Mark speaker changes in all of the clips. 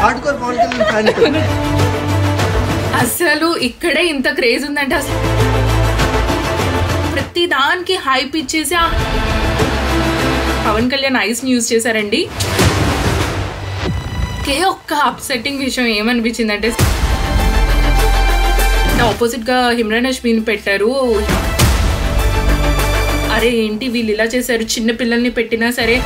Speaker 1: Hardcore Pawan Kalyan fan.
Speaker 2: అసలు ఇక్కడే ఇంత క్రేజ్ ఉందంటే అసలు ప్రతి దానికి హైప్ ఇచ్చేసి పవన్ కళ్యాణ్ ఐస్ ని యూజ్ చేశారండి. ఒక్క అప్సెట్టింగ్ విషయం ఏమనిపించిందంటే ఆపోజిట్ గా ఇమ్రాన్ హష్మీని పెట్టారు. అరే ఏంటి వీళ్ళు ఇలా చేశారు, చిన్న పిల్లల్ని పెట్టినా సరే.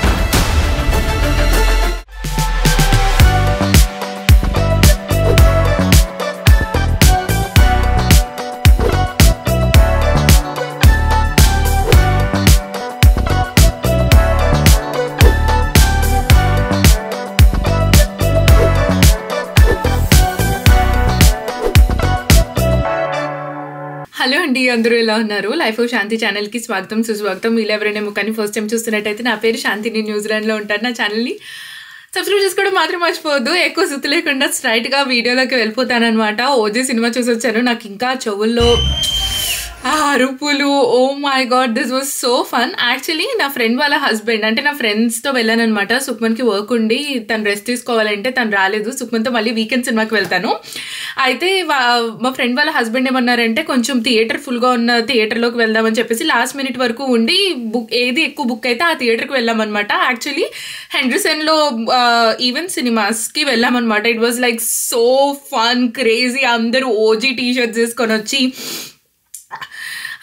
Speaker 2: హలో అండి, అందరూ ఎలా ఉన్నారు? లైఫ్ ఆఫ్ శాంతి ఛానల్కి స్వాగతం సుస్వాగతం. వీళ్ళు ఎవరైనా ముఖాన్ని ఫస్ట్ టైం చూస్తున్నట్టయితే నా పేరు శాంతి, నేను న్యూజిలాండ్లో ఉంటాను. నా ఛానల్ని సబ్స్క్రైబ్ చేసుకోవడం మాత్రం మర్చిపోవద్దు. ఎక్కువ సుత్తు లేకుండా స్ట్రైట్గా వీడియోలోకి వెళ్ళిపోతానమాట. ఓజీ సినిమా చూసి వచ్చాను. నాకు ఇంకా చెవుల్లో అరుపులు, oh my god, this was so fun. Actually నా ఫ్రెండ్ వాళ్ళ హస్బెండ్, అంటే నా ఫ్రెండ్స్తో వెళ్ళాను అనమాట. సుక్మన్కి వర్క్ ఉండి తను రెస్ట్ తీసుకోవాలంటే తను రాలేదు. సుక్మన్తో మళ్ళీ వీకెండ్ సినిమాకి వెళ్తాను. అయితే మా ఫ్రెండ్ వాళ్ళ హస్బెండ్ ఏమన్నారంటే కొంచెం థియేటర్ ఫుల్గా ఉన్న థియేటర్లోకి వెళ్దామని చెప్పేసి లాస్ట్ మినిట్ వరకు ఉండి ఏది ఎక్కువ బుక్ అయితే ఆ థియేటర్కి వెళ్ళామన్నమాట. యాక్చువల్లీ హెండర్సన్లో ఈవెంట్ సినిమాస్కి వెళ్ళామన్నమాట. It was like so fun, crazy. అందరూ ఓజీ టీషర్ట్స్ వేసుకొని వచ్చి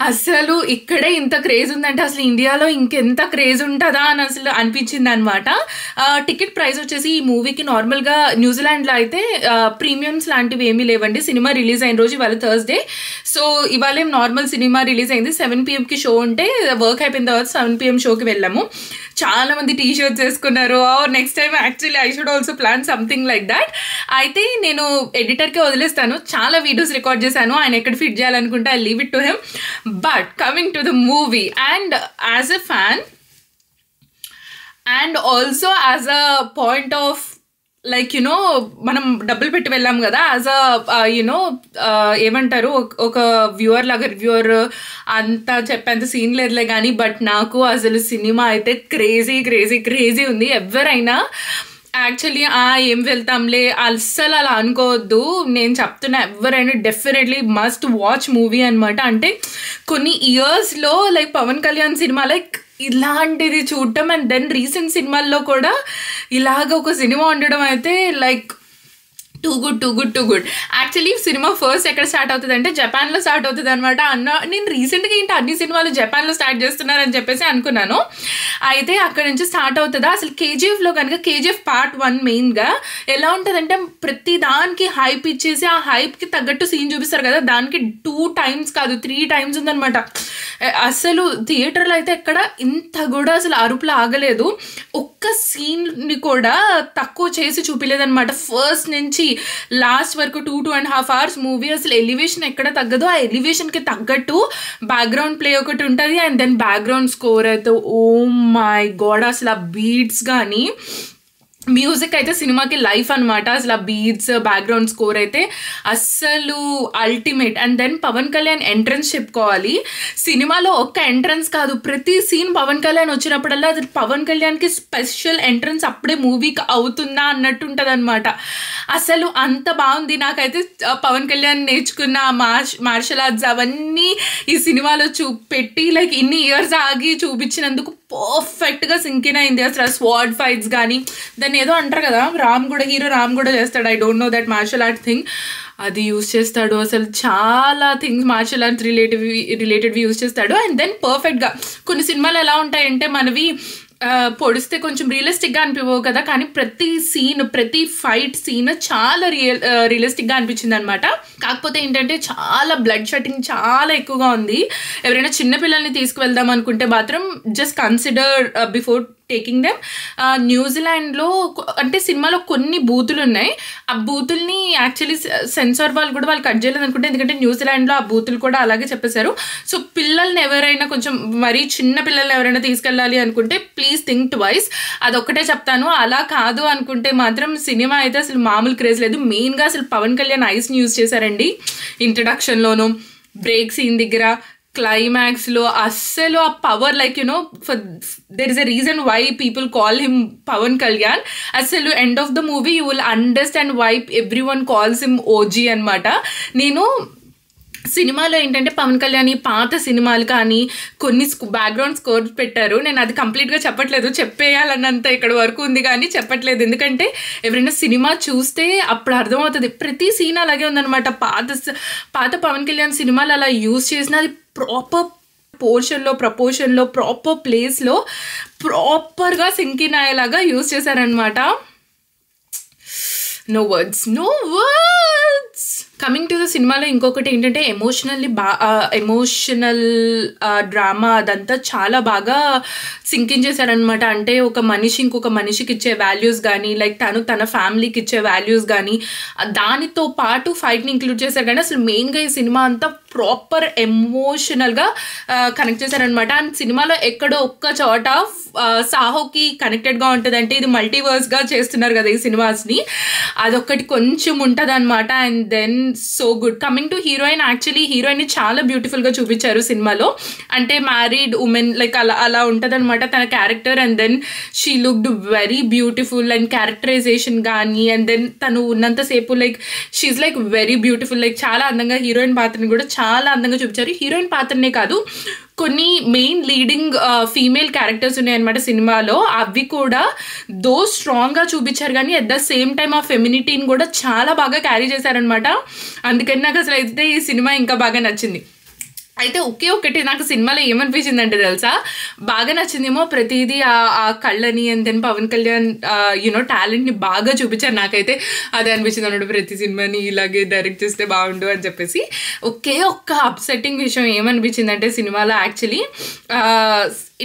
Speaker 2: అసలు ఇక్కడే ఇంత క్రేజ్ ఉందంటే అసలు ఇండియాలో ఇంకెంత క్రేజ్ ఉంటుందా అని అసలు అనిపించింది అనమాట. టికెట్ ప్రైస్ వచ్చేసి ఈ మూవీకి నార్మల్గా న్యూజిలాండ్లో అయితే ప్రీమియమ్స్ లాంటివి ఏమీ లేవండి. సినిమా రిలీజ్ అయిన రోజు ఇవాళ థర్స్డే. సో ఇవాళ ఏం నార్మల్ సినిమా రిలీజ్ అయింది. 7 PM షో ఉంటే వర్క్ అయిపోయిన తర్వాత 7 PM షోకి వెళ్ళాము. చాలా మంది టీ షర్ట్స్ వేసుకున్నారు. Next time actually I should also plan something like that. అయితే నేను ఎడిటర్కే వదిలేస్తాను. చాలా వీడియోస్ రికార్డ్ చేశాను. ఆయన ఎక్కడ ఫిట్ చేయాలనుకుంటే I leave it to him. But coming to the movie, and as a fan and also as a point of like you know మనం డబ్బులు పెట్టి వెళ్ళాం కదా, యాజ్ అ యునో ఏమంటారు, ఒక వ్యూవర్ లాగా. రివ్యూవర్ అంతా చెప్పేంత సీన్ లేదులే కానీ, బట్ నాకు అసలు సినిమా అయితే క్రేజీ క్రేజీ క్రేజీ ఉంది. ఎవరైనా యాక్చువల్లీ ఏం వెళ్తాంలే అస్సలు అలా అనుకోవద్దు. నేను చెప్తున్నా, ఎవరైనా డెఫినెట్లీ మస్ట్ వాచ్ మూవీ అనమాట. అంటే కొన్ని ఇయర్స్లో like Pawan Kalyan cinema like ఇలాంటిది చూడటం, అండ్ దెన్ రీసెంట్ సినిమాల్లో కూడా ఇలాగ ఒక సినిమా ఉండడం అయితే like too good. Actually cinema first ఎక్కడ స్టార్ట్ అవుతుంది అంటే జపాన్లో స్టార్ట్ అవుతుంది అనమాట. నేను రీసెంట్గా ఏంటి అన్ని సినిమాలు జపాన్లో స్టార్ట్ చేస్తున్నారని చెప్పేసి అనుకున్నాను. అయితే అక్కడ నుంచి స్టార్ట్ అవుతుందా. అసలు కేజీఎఫ్లో కనుక కేజీఎఫ్ పార్ట్ 1 మెయిన్గా ఎలా ఉంటుందంటే ప్రతి దానికి హైప్ ఇచ్చేసి ఆ హైప్కి తగ్గట్టు సీన్ చూపిస్తారు కదా, దానికి 2 times కాదు 3 times ఉందనమాట. అసలు థియేటర్లో అయితే ఎక్కడ ఇంత కూడా అసలు అరుపులు ఆగలేదు. ఒక్క సీన్ని కూడా తక్కువ చేసి చూపించలేదనమాట. ఫస్ట్ నుంచి లాస్ట్ వరకు 2.5 hours మూవీ. అసలు ఎలివేషన్ ఎక్కడ తగ్గదు. ఆ ఎలివేషన్కి తగ్గట్టు బ్యాక్గ్రౌండ్ ప్లే ఒకటి ఉంటుంది, అండ్ దెన్ బ్యాక్గ్రౌండ్ స్కోర్ అయితే ఓ మై గాడ్, అసలు ఆ బీట్స్ కానీ మ్యూజిక్ అయితే సినిమాకి లైఫ్ అనమాట. అసలు ఆ బీట్స్ బ్యాక్గ్రౌండ్ స్కోర్ అయితే అస్సలు ultimate. And then Pawan Kalyan entrance చెప్పుకోవాలి. సినిమాలో ఒక్క ఎంట్రన్స్ కాదు, ప్రతి సీన్ పవన్ కళ్యాణ్ వచ్చినప్పుడల్లా అది పవన్ కళ్యాణ్కి స్పెషల్ ఎంట్రన్స్ అప్పుడే మూవీకి అవుతుందా అన్నట్టు ఉంటుంది అనమాట. అసలు అంత బాగుంది. నాకైతే పవన్ కళ్యాణ్ నేర్చుకున్న మార్షల్ ఆర్ట్స్ అవన్నీ ఈ సినిమాలో పెట్టి లైక్ ఇన్ని ఇయర్స్ ఆగి చూపించినందుకు పర్ఫెక్ట్గా సింకిన్ అయింది. అసలు స్వాడ్ ఫైట్స్ కానీ, దాన్ని ఏదో అంటారు కదా, హీరో రామ్ కూడా చేస్తాడు. I don't know that martial art thing, అది యూజ్ చేస్తాడు. అసలు చాలా థింగ్స్ మార్షల్ ఆర్ట్స్ రిలేటెడ్వి యూజ్ చేస్తాడు. అండ్ దెన్ పర్ఫెక్ట్గా కొన్ని సినిమాలు ఎలా ఉంటాయంటే మనవి పొడిస్తే కొంచెం రియలిస్టిక్గా అనిపించవు కదా, కానీ ప్రతి ఫైట్ సీన్ చాలా రియలిస్టిక్గా అనిపించింది అనమాట. కాకపోతే ఏంటంటే చాలా బ్లడ్ షెడ్డింగ్ చాలా ఎక్కువగా ఉంది. ఎవరైనా చిన్నపిల్లల్ని తీసుకువెళ్దాం అనుకుంటే మాత్రం just consider before taking them. న్యూజిలాండ్లో అంటే సినిమాలో కొన్ని బూతులు ఉన్నాయి. ఆ బూతుల్ని యాక్చువల్లీ సెన్సార్ వాళ్ళు కూడా కట్ చేయలేదు అనుకుంటే, ఎందుకంటే న్యూజిలాండ్లో ఆ బూతులు కూడా అలాగే చెప్పేశారు. సో పిల్లల్ని ఎవరైనా కొంచెం మరీ చిన్న పిల్లల్ని ఎవరైనా తీసుకెళ్ళాలి అనుకుంటే ప్లీజ్ థింక్ ట్వైస్. అదొక్కటే చెప్తాను. అలా కాదు అనుకుంటే మాత్రం సినిమా అయితే అసలు మామూలు క్రేజ్ లేదు. మెయిన్గా అసలు పవన్ కళ్యాణ్ ఐస్ని యూజ్ చేశారండి ఇంట్రడక్షన్లోను, బ్రేక్ సీన్ దగ్గర క్లైమాక్స్లో అస్సలు ఆ power like for there is a reason why people call him Pawan Kalyan. అసలు end of the movie you will understand why every one calls him OG అనమాట. నేను సినిమాలో ఏంటంటే పవన్ కళ్యాణ్ పాత సినిమాలు కానీ కొన్ని బ్యాక్గ్రౌండ్ స్కోర్స్ పెట్టారు. నేను అది కంప్లీట్గా చెప్పట్లేదు, చెప్పేయాలన్నంత ఇక్కడ వరకు ఉంది కానీ చెప్పట్లేదు. ఎందుకంటే ఎవరైనా సినిమా చూస్తే అప్పుడు అర్థమవుతుంది. ప్రతి సీన్ అలాగే ఉందన్నమాట. పాత పవన్ కళ్యాణ్ సినిమాలు అలా యూజ్ చేసిన అది ప్రాపర్ ప్రపోర్షన్లో ప్రాపర్ ప్లేస్లో ప్రాపర్గా సింకిన్ అయ్యేలాగా యూజ్ చేశారనమాట. No words. Coming to the సినిమాలో ఇంకొకటి ఏంటంటే ఎమోషనల్ డ్రామా అదంతా చాలా బాగా సింకిన్ చేశారనమాట. అంటే ఒక మనిషి ఇంకొక మనిషికి ఇచ్చే వాల్యూస్ కానీ లైక్ తన ఫ్యామిలీకి ఇచ్చే వాల్యూస్ కానీ దానితో పాటు ఫైట్ని ఇంక్లూడ్ చేశారు. కానీ అసలు మెయిన్గా ఈ సినిమా అంతా ప్రాపర్ ఎమోషనల్గా కనెక్ట్ చేశారనమాట. అండ్ సినిమాలో ఎక్కడో ఒక్క చోట సాహోకి కనెక్టెడ్గా ఉంటుంది. అంటే ఇది మల్టీవర్స్గా చేస్తున్నారు కదా ఈ సినిమాస్ని, అదొక్కటి కొంచెం ఉంటుంది అనమాట. And then so good. Coming to heroine, actually హీరోయిన్ని చాలా బ్యూటిఫుల్గా చూపించారు సినిమాలో. అంటే మ్యారీడ్ ఉమెన్ లైక్ అలా ఉంటుంది అనమాట తన character. And then she looked very beautiful and characterisation కానీ అండ్ దెన్ తను ఉన్నంతసేపు like she like very beautiful. Like చాలా అందంగా హీరోయిన్ పాత్రని కూడా చాలా అందంగా చూపించారు. హీరోయిన్ పాత్రనే కాదు, కొన్ని మెయిన్ లీడింగ్ ఫీమేల్ క్యారెక్టర్స్ ఉన్నాయన్నమాట సినిమాలో. అవి కూడా దో స్ట్రాంగ్గా చూపించారు కానీ అట్ ద సేమ్ టైమ్ ఆ ఫెమినిటీని కూడా చాలా బాగా క్యారీ చేశారనమాట. అందుకని నాకు అసలు అయితే ఈ సినిమా ఇంకా బాగా నచ్చింది. అయితే ఒకటి నాకు సినిమాలో ఏమనిపించింది అంటే తెలుసా, బాగా నచ్చిందేమో ప్రతిదీ ఆ కళ్ళని అండ్ దెన్ పవన్ కళ్యాణ్ టాలెంట్ని బాగా చూపించారు. నాకైతే అదే అనిపించింది అన్నట్టు, ప్రతి సినిమాని ఇలాగే డైరెక్ట్ చేస్తే బాగుండు అని చెప్పేసి. ఒక్క అప్సెట్టింగ్ విషయం ఏమనిపించింది అంటే సినిమాలో యాక్చువల్లీ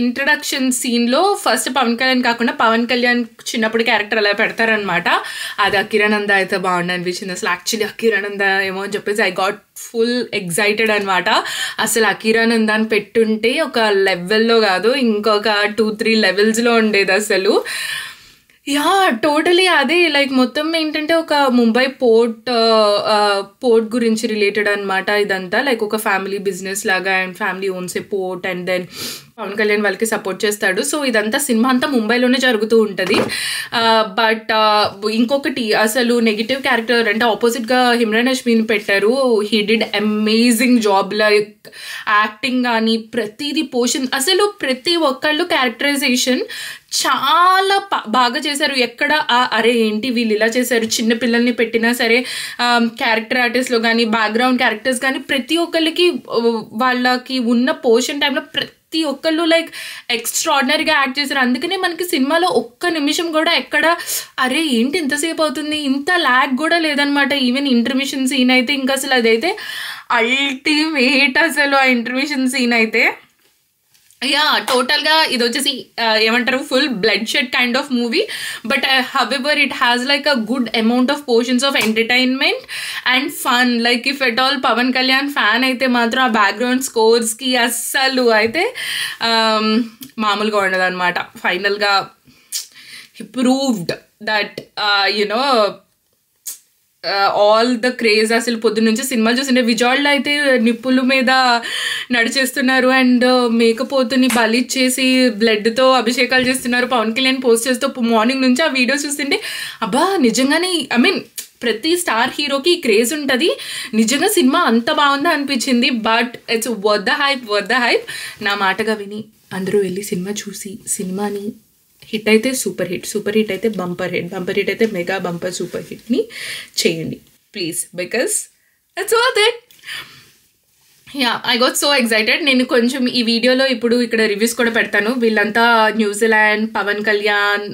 Speaker 2: ఇంట్రడక్షన్ సీన్లో ఫస్ట్ పవన్ కళ్యాణ్ కాకుండా పవన్ కళ్యాణ్ చిన్నప్పుడు క్యారెక్టర్ అలా పెడతారనమాట. అది అకిరానంద అయితే బాగుండు అనిపించింది. అసలు యాక్చువల్లీ అకిరానంద ఏమో అని చెప్పేసి ఐ గాట్ ఫుల్ ఎగ్జైటెడ్ అనమాట. అసలు అకిరానందాన్ని పెట్టుంటే ఒక లెవెల్లో కాదు ఇంకొక 2-3 లెవెల్స్లో ఉండేది అసలు. యా టోటలీ అదే లైక్ మొత్తం ఏంటంటే ఒక ముంబై పోర్ట్ గురించి రిలేటెడ్ అనమాట ఇదంతా. లైక్ ఒక ఫ్యామిలీ బిజినెస్ లాగా and family owns a port and then Pawan Kalyan వాళ్ళకి సపోర్ట్ చేస్తాడు. సో ఇదంతా సినిమా అంతా ముంబైలోనే జరుగుతూ ఉంటుంది. బట్ ఇంకొకటి అసలు నెగిటివ్ క్యారెక్టర్ అంటే ఆపోజిట్గా ఇమ్రాన్ హష్మీని పెట్టారు. He did amazing job. Like acting కానీ ప్రతిదీ అసలు ప్రతి ఒక్కళ్ళు క్యారెక్టరైజేషన్ చాలా బాగా చేశారు. ఎక్కడ అరే ఏంటి వీళ్ళు ఇలా చేశారు, చిన్న పిల్లల్ని పెట్టినా సరే క్యారెక్టర్ ఆర్టిస్ట్లో కానీ బ్యాక్గ్రౌండ్ క్యారెక్టర్స్ కానీ ప్రతి ఒక్కళ్ళకి వాళ్ళకి ఉన్న పోర్షన్ టైంలో ప్రతి ఒక్కళ్ళు లైక్ ఎక్స్ట్రాడినరీగా యాక్ట్ చేశారు. అందుకనే మనకి సినిమాలో ఒక్క నిమిషం కూడా ఎక్కడ అరే ఏంటి ఇంతసేపు అవుతుంది ఇంత ల్యాగ్ కూడా లేదనమాట. ఈవెన్ ఇంటర్మిషన్ సీన్ అయితే ఇంకా అసలు అదైతే అల్టిమేట్ అసలు ఆ ఇంటర్మిషన్ సీన్ అయితే. యా టోటల్గా ఇది వచ్చేసి ఏమంటారు full bloodshed kind of movie. But however it has like a good amount of portions of entertainment and fun. Like if at all Pawan Kalyan fan అయితే మాత్రం ఆ బ్యాక్గ్రౌండ్ స్కోర్స్కి అస్సలు అయితే మామూలుగా ఉండదు అనమాట. ఫైనల్గా he proved that all the craze. అసలు పొద్దున్న నుంచి సినిమాలు చూస్తుంటే విజువల్లో అయితే నిప్పుల మీద నడిచేస్తున్నారు అండ్ మేకపోతుని బలిచ్చేసి బ్లడ్తో అభిషేకాలు చేస్తున్నారు. పవన్ కళ్యాణ్ పోస్ట్ చేస్తూ మార్నింగ్ నుంచి ఆ వీడియోస్ చూస్తుంటే అబ్బా నిజంగానే ప్రతి స్టార్ హీరోకి క్రేజ్ ఉంటుంది. నిజంగా సినిమా అంత బాగుందా అనిపించింది. But it's worth the hype. నా మాటగా విని అందరూ వెళ్ళి సినిమా చూసి సినిమాని హిట్ అయితే సూపర్ హిట్ అయితే బంపర్ హిట్ అయితే మెగా బంపర్ సూపర్ హిట్ని చేయండి please, because it's worth it. Yeah I got so excited. నేను కొంచెం ఈ వీడియోలో ఇప్పుడు ఇక్కడ రివ్యూస్ కూడా పెడతాను. వీళ్ళంతా New Zealand Pawan Kalyan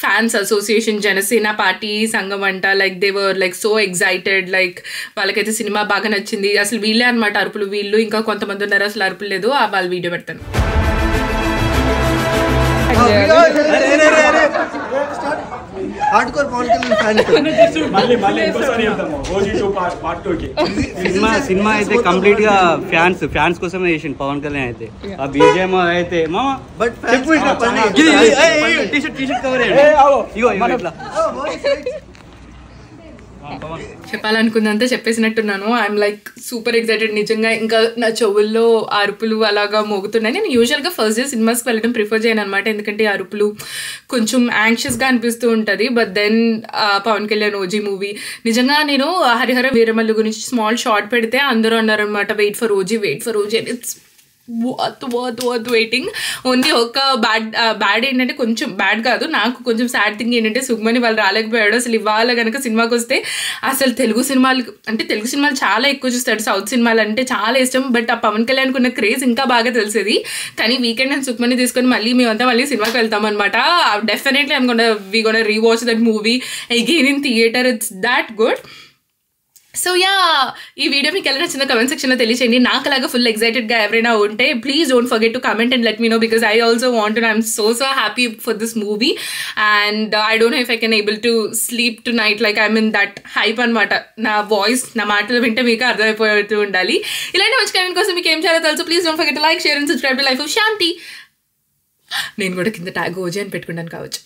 Speaker 2: fans association Janasena party సంఘం అంట. Like they were like so excited. Like వాళ్ళకైతే సినిమా బాగా నచ్చింది. అసలు వీళ్ళే అనమాట అరుపులు. వీళ్ళు ఇంకా కొంతమంది ఉన్నారు అసలు అరుపులు లేదు. వాళ్ళ వీడియో పెడతాను.
Speaker 1: సినిమా అయితే కంప్లీట్ గా ఫ్యాన్స్ కోసమే చేసిండు పవన్ కళ్యాణ్ అయితే. ఆ బీజేఎం అయితే మామా టీషర్ట్ కవర్ ఇట్లా
Speaker 2: చెప్పాలనుకుందంతా చెప్పేసినట్టున్నాను. ఐఎమ్ లైక్ సూపర్ ఎక్సైటెడ్ నిజంగా. ఇంకా నా చెవుల్లో అరుపులు అలాగా మోగుతున్నాయి. నేను యూజువల్గా ఫస్ట్ డే సినిమాస్కి వెళ్ళడం ప్రిఫర్ చేయను అనమాట, ఎందుకంటే అరుపులు కొంచెం యాంగ్షియస్గా అనిపిస్తూ ఉంటుంది. But then Pawan Kalyan OG movie నిజంగా నేను హరిహర వీరమల్లు గురించి స్మాల్ షార్ట్ పెడితే అందరూ అన్నారనమాట wait for OG and it's worth waiting. Only ఒక బ్యాడ్ ఏంటంటే, కొంచెం బ్యాడ్ కాదు, నాకు కొంచెం సాడ్ థింగ్ ఏంటంటే సుగ్మని వాళ్ళు రాలేకపోయాడు. అసలు ఇవాళ కనుక సినిమాకి వస్తే అసలు తెలుగు సినిమాలు చాలా ఎక్కువ చూస్తాడు, సౌత్ సినిమాలు అంటే చాలా ఇష్టం. బట్ ఆ పవన్ కళ్యాణ్కి ఉన్న క్రేజ్ ఇంకా బాగా తెలిసేది. కానీ వీకెండ్ నేను సుగ్మని తీసుకొని మేమంతా మళ్ళీ సినిమాకి వెళ్తాం అనమాట. Definitely we gonna rewatch that movie again in theatre. It's that good. So yeah, ఈ వీడియో మీకు ఎలా నచ్చిందో కమెంట్ సెక్షన్లో తెలియచేయండి. నాకు అలాగా ఫుల్ ఎక్సైటెడ్గా ఎవరైనా ఉంటే please don't forget to comment and let me know, because I also want to. I'm so happy for this movie and I don't know if I can able to sleep tonight. Like I'm in that hype అనమాట. నా voice, నా మాటలు వింటే మీకు అర్థమైపోతూ ఉండాలి. ఇలాంటి మంచి comment కోసం మీకు ఏం చేయాలో తెలుసు. Please don't forget to like, share and subscribe to Life of Shanti. నేను కూడా కింద ట్యాగ్ ఓజీ అని పెట్టుకుంటాను కావచ్చు.